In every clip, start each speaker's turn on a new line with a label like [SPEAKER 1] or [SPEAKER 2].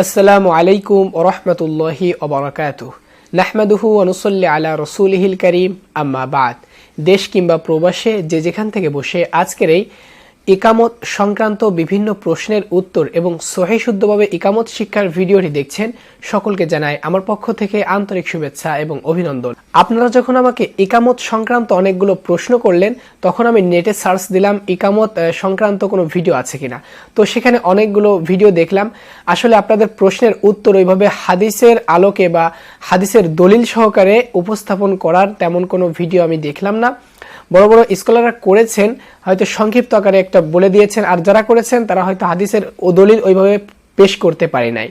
[SPEAKER 1] আসসালামু আলাইকুম ওয়া রাহমাতুল্লাহি ওয়া বারাকাতুহু নাহমাদুহু ওয়া নুসাল্লি আলা রাসূলিহিল কারীম আম্মা বাদ। দেশ কিংবা প্রবাসে যে যেখান থেকে বসে আজকের এই ইকামত সংক্রান্ত বিভিন্ন প্রশ্নের উত্তর এবং সহিহ শুদ্ধভাবে ইকামত শিক্ষার ভিডিওটি দেখছেন, সকলকে জানাই আমার পক্ষ থেকে আন্তরিক শুভেচ্ছা এবং অভিনন্দন। আপনারা যখন আমাকে ইকামত সংক্রান্ত অনেকগুলো প্রশ্ন করলেন, তখন আমি নেটে সার্চ দিলাম ইকামত সংক্রান্ত কোনো ভিডিও আছে কিনা। তো সেখানে অনেকগুলো ভিডিও দেখলাম। আসলে আপনাদের প্রশ্নের উত্তর ওইভাবে হাদিসের আলোকে বা হাদিসের দলিল সহকারে উপস্থাপন করার তেমন কোনো ভিডিও আমি দেখলাম না। বড় বড় স্কলাররা করেছেন, হয়তো সংক্ষিপ্ত আকারে একটা বলে দিয়েছেন, আর যারা করেছেন তারা হয়তো হাদিসের দলিল ওইভাবে পেশ করতে পারে নাই।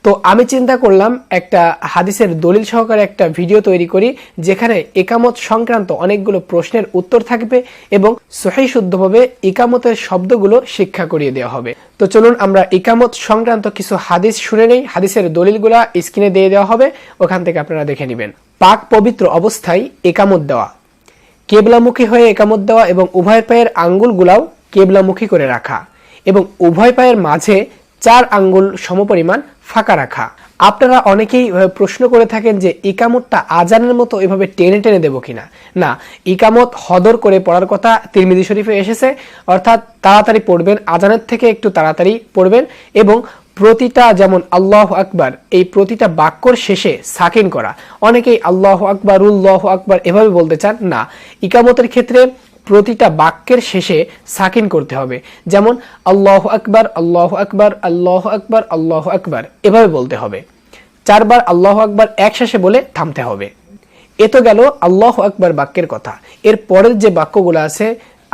[SPEAKER 1] তো আমি চিন্তা করলাম একটা হাদিসের দলিল সহকারে একটা ভিডিও তৈরি করি, যেখানে ইকামত সংক্রান্ত অনেকগুলো প্রশ্নের উত্তর থাকবে এবং সহিহ শুদ্ধভাবে ইকামতের শব্দগুলো শিক্ষা করিয়ে দেওয়া হবে। তো চলুন আমরা ইকামত সংক্রান্ত কিছু হাদিস শুনে নেই। হাদিসের দলিলগুলা স্ক্রিনে দিয়ে দেওয়া হবে, ওখান থেকে আপনারা দেখে নেবেন। পাক পবিত্র অবস্থায় ইকামত দেওয়া, কেবলামুখী হয়ে একামত দেওয়া এবং উভয় পায়ের আঙ্গুলগুলাও কেবলামুখী করে রাখা এবং উভয় পায়ের মাঝে 4 আঙ্গুল সমপরিমাণ ফাঁকা রাখা। আপনারা অনেকেই প্রশ্ন করে থাকেন যে ইকামতটা আজানের মতো এভাবে টেনে টেনে দেবো কিনা। না, ইকামত হদর করে পড়ার কথা তিরমিজি শরীফে এসেছে, অর্থাৎ তাড়াতাড়ি পড়বেন, আজানের থেকে একটু তাড়াতাড়ি পড়বেন এবং প্রতিটা, যেমন আল্লাহু আকবার, এই প্রতিটা বাক্যর শেষে সাকিন করা। অনেকেই আল্লাহু আকবার উল্লাহু আকবার এভাবে বলতে চান, না, ইকামতের ক্ষেত্রে প্রতিটা বাক্যের শেষে সাকিন করতে হবে। যেমন আল্লাহু আকবার আল্লাহু আকবার আল্লাহু আকবার আল্লাহু আকবার এভাবে বলতে হবে। 4 বার আল্লাহু আকবার একসাথে বলে থামতে হবে। এ তো গেল আল্লাহু আকবার বাক্যের কথা। এর পরের যে বাক্যগুলো আছে,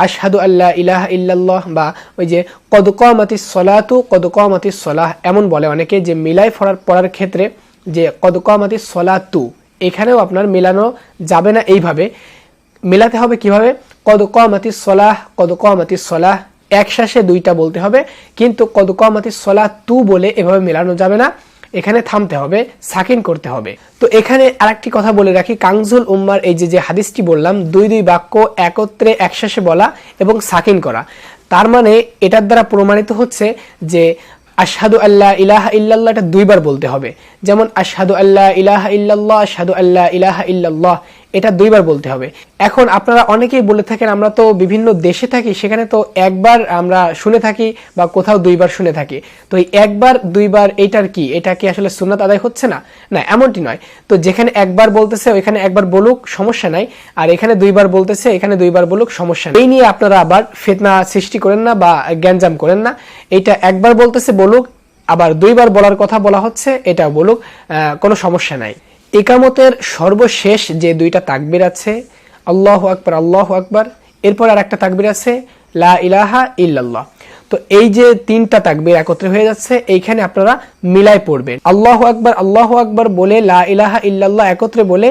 [SPEAKER 1] আশহাদু আল্লা ইলাহা ইল্লাল্লাহ, বা ওই যে কদ কামাতিস সলাতু কদ কামাতিস সলাহ, এমন বলে অনেকে যে মিলাই পড়ার ক্ষেত্রে যে কদ কামাতিস সলাতু, এখানেও আপনার মেলানো যাবে না, এইভাবে মেলাতে হবে। কিভাবে? কদ কামাতিস সলাহ কদ কামাতিস সলাহ একসাথে 2টা বলতে হবে, কিন্তু কদ কামাতিস সলাতু বলে এভাবে মেলানো যাবে না, এখানে থামতে হবে, সাকিন করতে হবে। তো এখানে আরেকটি কথা বলে রাখি, কানজুল উম্মার এই যে হাদিসটি বললাম, 2 বাক্য একত্রে একসাথে বলা এবং সাকিন করা, তার মানে এটার দ্বারা প্রমাণিত হচ্ছে যে আশহাদু আল্লা ইলাহা ইল্লাল্লাহ এটা 2 বার বলতে হবে। যেমন আশহাদু আল্লা ইলাহা ইল্লাল্লাহ আশহাদু আল্লা ইলাহা ইল্লাল্লাহ, এটা 2 বার বলতে হবে। এখন আপনারা অনেকেই বলে থাকেন, আমরা তো বিভিন্ন দেশে থাকি, সেখানে তো একবার আমরা শুনে থাকি বা কোথাও 2 বার শুনে থাকি। তো এই 1 বার 2 বার এইটার কি, এটা কি আসলে সুন্নাত আদায় হচ্ছে না? না, এমনটি নয়। তো যেখানে 1 বার বলতেছে ওইখানে 1 বার বলুক, সমস্যা নাই, আর এখানে 2 বার বলতেছে এখানে 2 বার বলুক, সমস্যা নেই। এই নিয়ে আপনারা আবার ফিতনা সৃষ্টি করেন না বা জ্ঞানজাম করেন না। এইটা 1 বার বলতেছে বলুক, আবার 2 বার বলার কথা বলা হচ্ছে, এটা বলুক, কোনো সমস্যা নাই। ইকামতের সর্বশেষ যে 2টা তাকবীর আছে, আল্লাহু আকবার আল্লাহু আকবার, এরপর আর একটা তাকবীর আছে লা ইলাহা ইল্লাল্লাহ। তো এই যে 3টা তাকবীর একত্রে হয়ে যাচ্ছে, এইখানে আপনারা মিলাই পড়বেন। আল্লাহু আকবার বলে লা ইলাহা ইল্লাল্লাহ একত্রে বলে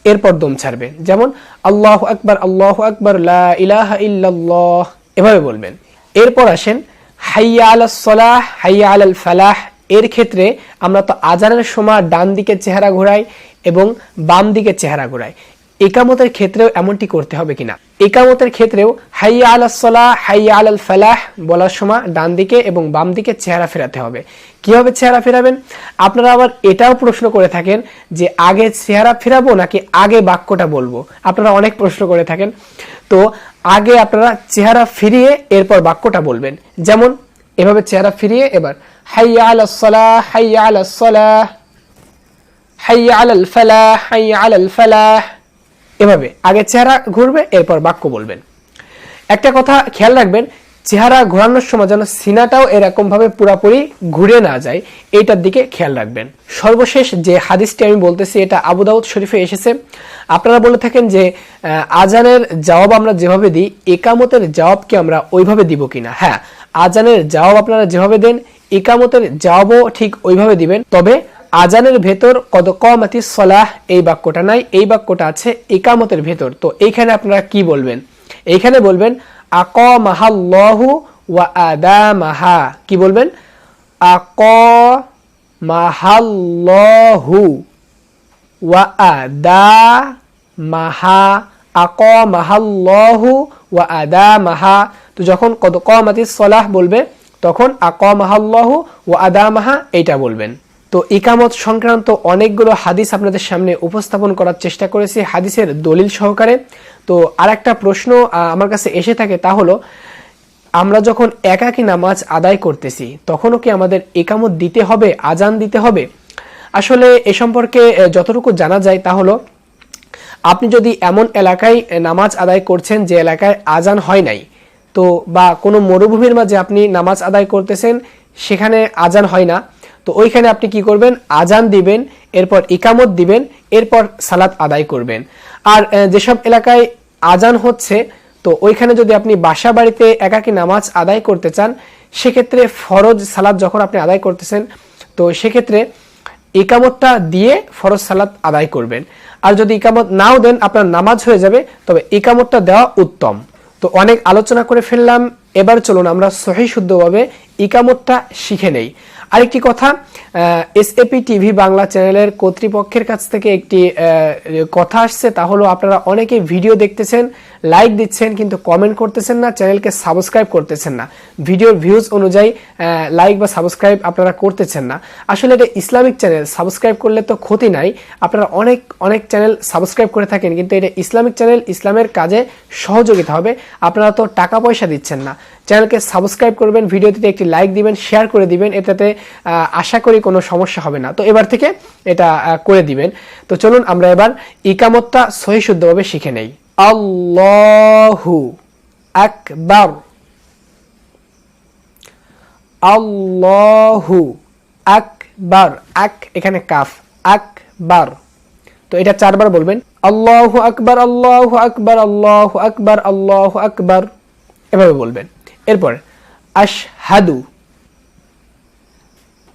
[SPEAKER 1] এরপর দম ছাড়বেন। যেমন আল্লাহু আকবার লা ইলাহা ইল্লাল্লাহ এভাবে বলবেন। এরপর আসেন হাইয়া আলাস সালাহ হাইয়া আলাল ফালাহ। এর ক্ষেত্রে আমরা তো আজানের সময় ডান দিকে চেহারা ঘোরাই এবং বাম দিকে চেহারা ঘোরাই, ইকামতের ক্ষেত্রেও এমনটি করতে হবে কিনা। ইকামতের ক্ষেত্রেও হাইয়া আলাস সালাহ হাইয়া আলাল ফালাহ বলার সময় ডান দিকে এবং বাম দিকে চেহারা ফেরাতে হবে। কিভাবে চেহারা ফেরাবেন? আপনারা আবার এটাও প্রশ্ন করে থাকেন যে আগে চেহারা ফেরাবো নাকি আগে বাক্যটা বলবো, আপনারা অনেক প্রশ্ন করে থাকেন। তো আগে আপনারা চেহারা ফিরিয়ে এরপর বাক্যটা বলবেন। যেমন এভাবে চেহারা ফিরিয়ে এবার হাইয়া আলাস সালাহ হাইয়া আলাস সালাহ হাইয়া আলাল ফালাহ হাইয়া আলাল ফালাহ, এভাবে আগে চেহারা ঘুরবে এরপর বাক্য বলবেন। একটা কথা খেয়াল রাখবেন, চেহারা ঘোরানোর সময় যেন সিনাটাও এরকম ভাবে পুরাপুরি ঘুরে না যায়, এইটার দিকে খেয়াল রাখবেন। সর্বশেষ যে হাদিসটি আমি বলতেছি, এটা আবু দাউদ শরীফে এসেছে। আপনারা বলে থাকেন যে আজানের জবাব আমরা যেভাবে দিই, ইকামতের জবাব কি আমরা ওইভাবে দিব কিনা। হ্যাঁ, আজানের জবাব আপনারা যেভাবে দেন, ইকামতের জবাবও ঠিক ওইভাবে দিবেন। তবে আজানের ভেতর কদ কামাতিস সলাহ এই বাক্যটা নাই, এই বাক্যটা আছে ইকামতের ভেতর। তো এইখানে আপনারা কি বলবেন? এইখানে বলবেন আকামাহাল্লাহু ওয়া আদামাহা। কি বলবেন? আকামাহাল্লাহু ওয়া আদামাহা, আকামাহাল্লাহু ওয়া আদামাহা। তো যখন কদ কামাতিস সলাহ বলবে তখন আকামাহাল্লাহু ওয়া আদামাহা এটা বলবেন। তো ইকামত সংক্রান্ত অনেকগুলো হাদিস আপনাদের সামনে উপস্থাপন করার চেষ্টা করেছি হাদিসের দলিল সহকারে। তো আরেকটা প্রশ্ন আমার কাছে এসে থাকে, তা হলো আমরা যখন একাকী নামাজ আদায় করতেছি তখনও কি আমাদের ইকামত দিতে হবে, আজান দিতে হবে? আসলে এ সম্পর্কে যতটুকু জানা যায় তা হলো, আপনি যদি এমন এলাকায় নামাজ আদায় করছেন যে এলাকায় আজান হয় নাই, তো বা কোনো মরুভূমির মাঝে আপনি নামাজ আদায় করতেছেন, সেখানে আজান হয় না, তো ওইখানে আপনি কি করবেন, আজান দিবেন, এরপর ইকামত দিবেন, এরপর সালাত আদায় করবেন। আর যেসব এলাকায় আজান হচ্ছে, তো ওইখানে যদি আপনি বাসা বাড়িতে একাকী নামাজ আদায় করতে চান, সেক্ষেত্রে ফরজ সালাত যখন আপনি আদায় করতেছেন, তো সেক্ষেত্রে ইকামতটা দিয়ে ফরজ সালাত আদায় করবেন। আর যদি ইকামত নাও দেন, আপনার নামাজ হয়ে যাবে, তবে ইকামতটা দেওয়া উত্তম। তো অনেক আলোচনা করে ফেললাম, এবার চলুন আমরা সহিহ শুদ্ধভাবে ইকামতটা শিখে নেই। আরেকটি কথা, এসএপি টিভি বাংলা চ্যানেলের কর্তৃপক্ষের কাছ থেকে একটি কথা আসছে, তা হলো আপনারা অনেকে ভিডিও দেখতেছেন, লাইক দিচ্ছেন, কিন্তু কমেন্ট করতেছেন না, চ্যানেলকে সাবস্ক্রাইব করতেছেন না, ভিডিওর ভিউজ অনুযায়ী লাইক বা সাবস্ক্রাইব আপনারা করতেছেন না। আসলে এটা ইসলামিক চ্যানেল, সাবস্ক্রাইব করলে তো ক্ষতি নাই, আপনারা অনেক চ্যানেল সাবস্ক্রাইব করে থাকেন, কিন্তু এটা ইসলামিক চ্যানেল, ইসলামের কাজে সহযোগিতা হবে, আপনারা তো টাকা পয়সা দিচ্ছেন না। চ্যানেলকে সাবস্ক্রাইব করবেন, ভিডিওটিতে একটি লাইক দিবেন, শেয়ার করে দিবেন, এটাতে আশা করি কোনো সমস্যা হবে না। তো এবার থেকে এটা করে দিবেন। তো চলুন আমরা এবার ইকামতটা সহিহ শুদ্ধভাবে শিখে নেই। আল্লাহু আকবার, আল্লাহু আকবার, আক এখানে কাফ, আকবার। তো এটা 4 বার বলবেন, আল্লাহু আকবার, আল্লাহু আকবার, আল্লাহু আকবার, আল্লাহু আকবার, এভাবে বলবেন। এরপর আশহাদু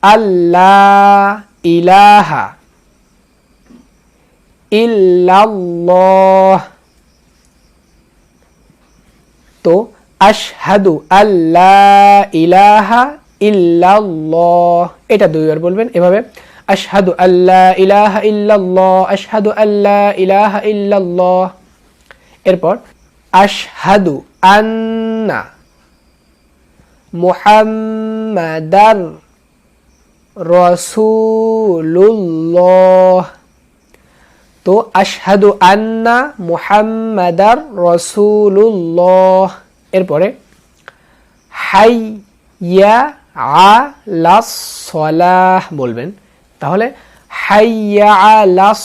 [SPEAKER 1] আল্লাহ ইলাহা ইল্লাল্লাহ। তো আশহাদু আল্লাহ ইলাহা ইল্লাল্লাহ, এটা 2 বার বলবেন এভাবে, আশহাদু আল্লাহ ইলাহা ইল্লাল্লাহ, আশহাদু আল্লাহ ইলাহা ইল্লাল্লাহ। এরপর আশহাদু আন্না মুহাম্মাদার রাসূলুল্লাহ। তো আশহাদু আন্না মুহাম্মাদার রাসূলুল্লাহ। এরপরে হাইয়া আলাস সালাহ বলবেন, তাহলে হাইয়া আলাস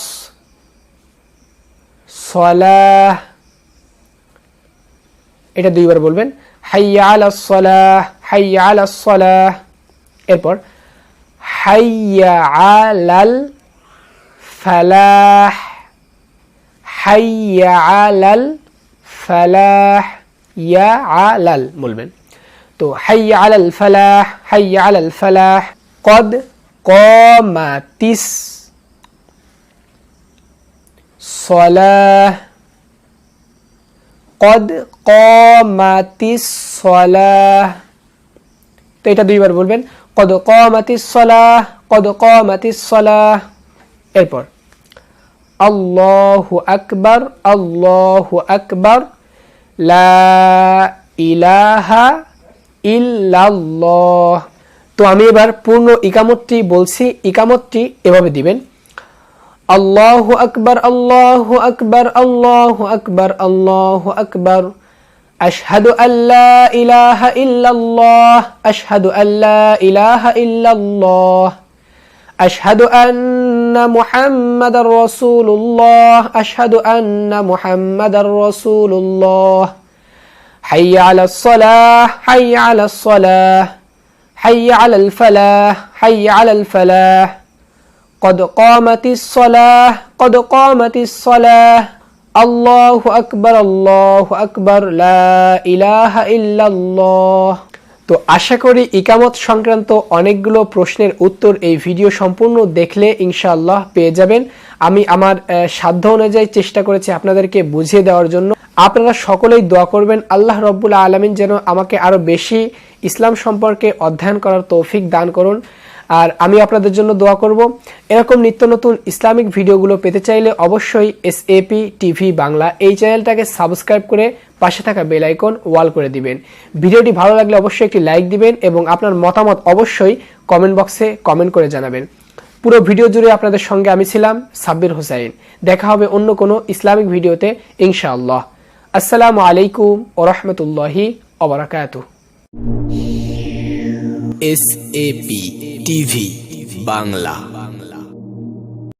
[SPEAKER 1] সালাহ, এটা 2 বার বলবেন, হাইয়া আলাস সালাহ, হাইয়া আলাস সালাহ। এরপর হাইয়া আলাল ফালাহ, হাইয়া আলাল ফালাহ, ইয়া আলাল বলবেন। তো হাইয়া আলাল ফালাহ, হাইয়া আলাল ফালাহ। কদ কামাতিস সালাহ, কদ কামাতিস সালাহ। তো এটা 2 বার বলবেন, কদ কামাতিস সালাহ, কদ কামাতিস সালাহ। এরপর আল্লাহু আকবার, আল্লাহু আকবার, লা ইলাহা ইল্লাল্লাহ। তো আমি এবার পূর্ণ ইকামতটি বলছি, ইকামতটি এভাবে দিবেন, আল্লাহু আকবার, আল্লাহু আকবার, আল্লাহু আকবার, আল্লাহু আকবার, আশহাদু আল্লা ইলাহা ইল্লাল্লাহ, আশহাদু আল্লা ইলাহা ইল্লাল্লাহ, আশহাদু আন্না মুহাম্মাদার রাসূলুল্লাহ, আশহাদু আন্না মুহাম্মাদার রাসূলুল্লাহ, হাইয়া আলাস সালাহ, হাইয়া আলাস সালাহ, হাইয়া আলাল ফালাহ, হাইয়া আলাল ফালাহ, কদ কামাতিস সালাহ, কদ কামাতিস সালাহ, আল্লাহু আকবার, আল্লাহু আকবার, লা ইলাহা ইল্লাল্লাহ। তো আশা করি ইকামত সংক্রান্ত অনেকগুলো প্রশ্নের উত্তর এই ভিডিও সম্পূর্ণ দেখলে ইনশাআল্লাহ পেয়ে যাবেন। আমি আমার সাধ্য অনুযায়ী চেষ্টা করেছি আপনাদেরকে বুঝিয়ে দেওয়ার জন্য। আপনারা সকলেই দোয়া করবেন আল্লাহ রাব্বুল আলামিন যেন আমাকে আরো বেশি ইসলাম সম্পর্কে অধ্যয়ন করার তৌফিক দান করুন। আর আমি আপনাদের জন্য দোয়া করব। এরকম নিত্য নতুন ইসলামিক ভিডিওগুলো পেতে চাইলে অবশ্যই SAP টিভি বাংলা এই চ্যানেলটাকে সাবস্ক্রাইব করে পাশে থাকা বেল আইকন ওয়াল করে দিবেন। ভিডিওটি ভালো লাগলে অবশ্যই একটি লাইক দিবেন এবং আপনার মতামত অবশ্যই কমেন্ট বক্সে কমেন্ট করে জানাবেন। পুরো ভিডিও জুড়ে আপনাদের সঙ্গে আমি ছিলাম সাব্বির হোসাইন। দেখা হবে অন্য কোনো ইসলামিক ভিডিওতে ইনশাআল্লাহ। আসসালামু আলাইকুম ওয়া রাহমাতুল্লাহি ওয়া বারাকাতুহু।
[SPEAKER 2] SAP TV Bangla.